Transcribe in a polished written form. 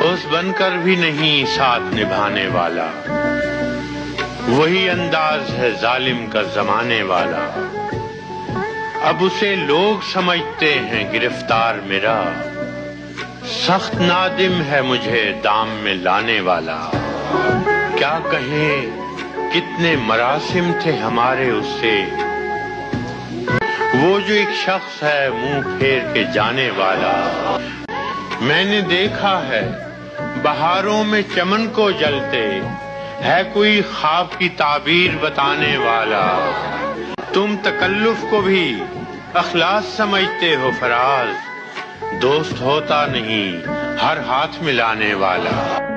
دوست بن کر بھی نہیں ساتھ نبھانے والا، وہی انداز ہے ظالم کا زمانے والا۔ اب اسے لوگ سمجھتے ہیں گرفتار میرا، سخت نادم ہے مجھے دام میں لانے والا۔ کیا کہیں کتنے مراسم تھے ہمارے اس سے، وہ جو ایک شخص ہے منہ پھیر کے جانے والا۔ میں نے دیکھا ہے بہاروں میں چمن کو جلتے، ہے کوئی خواب کی تعبیر بتانے والا۔ تم تکلف کو بھی اخلاص سمجھتے ہو فراز، دوست ہوتا نہیں ہر ہاتھ ملانے والا۔